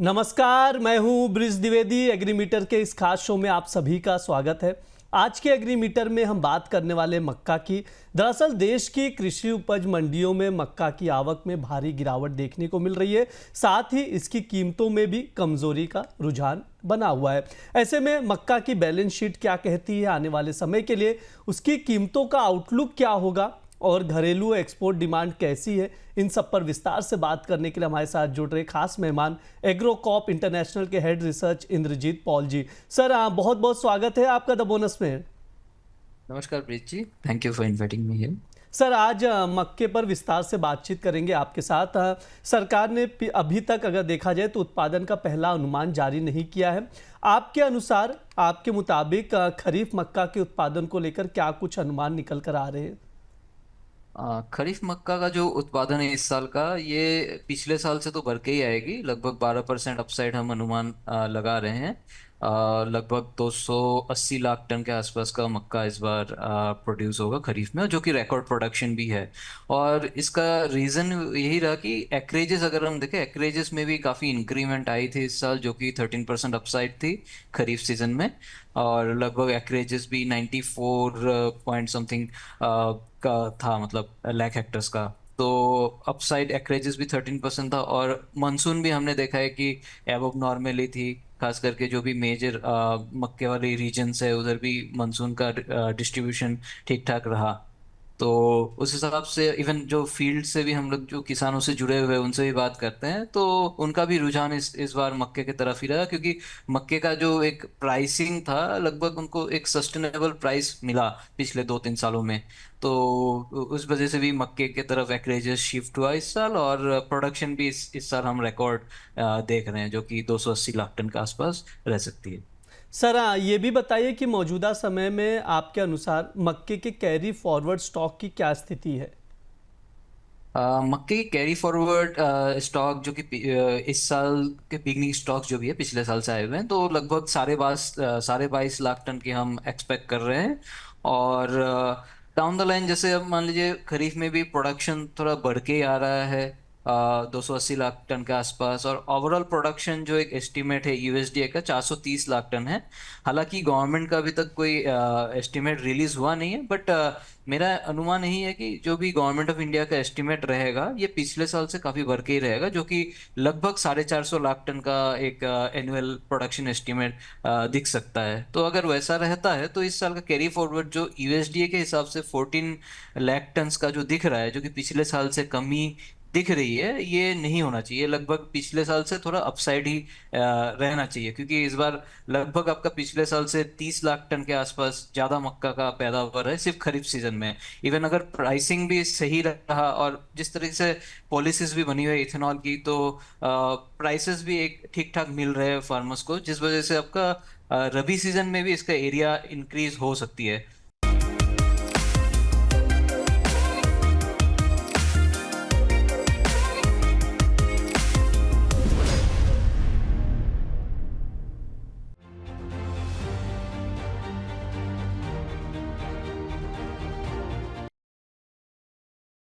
नमस्कार, मैं हूं ब्रिज द्विवेदी। एग्रीमीटर के इस खास शो में आप सभी का स्वागत है। आज के एग्रीमीटर में हम बात करने वाले मक्का की। दरअसल देश की कृषि उपज मंडियों में मक्का की आवक में भारी गिरावट देखने को मिल रही है, साथ ही इसकी कीमतों में भी कमजोरी का रुझान बना हुआ है। ऐसे में मक्का की बैलेंस शीट क्या कहती है आने वाले समय के लिए, उसकी कीमतों का आउटलुक क्या होगा और घरेलू एक्सपोर्ट डिमांड कैसी है, इन सब पर विस्तार से बात करने के लिए हमारे साथ जुड़ रहे खास मेहमान एग्रोकॉप इंटरनेशनल के head research Inderjit Paul ji. Sir, बहुत बहुत स्वागत है आपका द बोनस में। नमस्कार Preet ji, thank you for inviting me here. Sir, आज मक्के पर विस्तार से बातचीत करेंगे आपके साथ। सरकार ने अभी तक अगर देखा जाए तो उत्पादन का पहला अनुमान जारी नहीं किया है। आपके अनुसार, आपके मुताबिक खरीफ मक्का के उत्पादन को लेकर क्या कुछ अनुमान निकल कर आ रहे हैं? खरीफ मक्का का जो उत्पादन है इस साल का, ये पिछले साल से तो बढ़ के ही आएगी। लगभग 12% अपसाइड हम अनुमान लगा रहे हैं। लगभग 280 लाख टन के आसपास का मक्का इस बार प्रोड्यूस होगा खरीफ में, जो कि रिकॉर्ड प्रोडक्शन भी है। और इसका रीज़न यही रहा कि एक्रेजेस, अगर हम देखें, एक्रेजेस में भी काफ़ी इंक्रीमेंट आई थी इस साल, जो कि 13% अपसाइड थी खरीफ सीजन में। और लगभग एक्रेजेस भी 94 पॉइंट समथिंग का था, मतलब लाख हेक्टर्स का। तो अपसाइड एक्रेजेस भी 13% था। और मानसून भी हमने देखा है कि एबव नॉर्मली थी। खास करके जो भी मेजर मक्के वाले रीजन्स है, उधर भी मानसून का डिस्ट्रीब्यूशन ठीक ठाक रहा। तो उस हिसाब से इवन जो फील्ड से भी हम लोग, जो किसानों से जुड़े हुए हैं, उनसे भी बात करते हैं, तो उनका भी रुझान इस बार मक्के की तरफ ही रहा। क्योंकि मक्के का जो एक प्राइसिंग था, लगभग उनको एक सस्टेनेबल प्राइस मिला पिछले 2-3 सालों में। तो उस वजह से भी मक्के की तरफ एक्रेजेस शिफ्ट हुआ इस साल। और प्रोडक्शन भी इस साल हम रिकॉर्ड देख रहे हैं, जो कि 280 लाख टन के आसपास रह सकती है। सर, ये भी बताइए कि मौजूदा समय में आपके अनुसार मक्के के कैरी फॉरवर्ड स्टॉक की क्या स्थिति है? मक्के की कैरी फॉरवर्ड स्टॉक, जो कि इस साल के बिगनिंग स्टॉक जो भी है पिछले साल से आए हुए हैं, तो लगभग साढ़े बाईस लाख टन की हम एक्सपेक्ट कर रहे हैं। और डाउन द लाइन, जैसे अब मान लीजिए खरीफ में भी प्रोडक्शन थोड़ा बढ़ के ही आ रहा है 280 लाख टन के आसपास। और ओवरऑल प्रोडक्शन जो एक एस्टिमेट है यूएसडीए का, 430 लाख टन है। हालांकि गवर्नमेंट का अभी तक कोई एस्टिमेट रिलीज हुआ नहीं है, बट मेरा अनुमान यही है कि जो भी गवर्नमेंट ऑफ इंडिया का एस्टिमेट रहेगा, ये पिछले साल से काफी बढ़ के ही रहेगा, जो कि लगभग 450 लाख टन का एक एनुअल प्रोडक्शन एस्टिमेट दिख सकता है। तो अगर वैसा रहता है तो इस साल का कैरी फॉरवर्ड जो यूएसडीए के हिसाब से 14 लाख टन का जो दिख रहा है, जो कि पिछले साल से कमी दिख रही है, ये नहीं होना चाहिए। लगभग पिछले साल से थोड़ा अपसाइड ही रहना चाहिए। क्योंकि इस बार लगभग आपका पिछले साल से 30 लाख टन के आसपास ज्यादा मक्का का पैदावार है सिर्फ खरीफ सीजन में। इवन अगर प्राइसिंग भी सही रहा और जिस तरीके से पॉलिसीज भी बनी हुई है इथेनॉल की, तो प्राइसेस भी एक ठीक ठाक मिल रहे हैं फार्मर्स को, जिस वजह से आपका रबी सीजन में भी इसका एरिया इंक्रीज हो सकती है।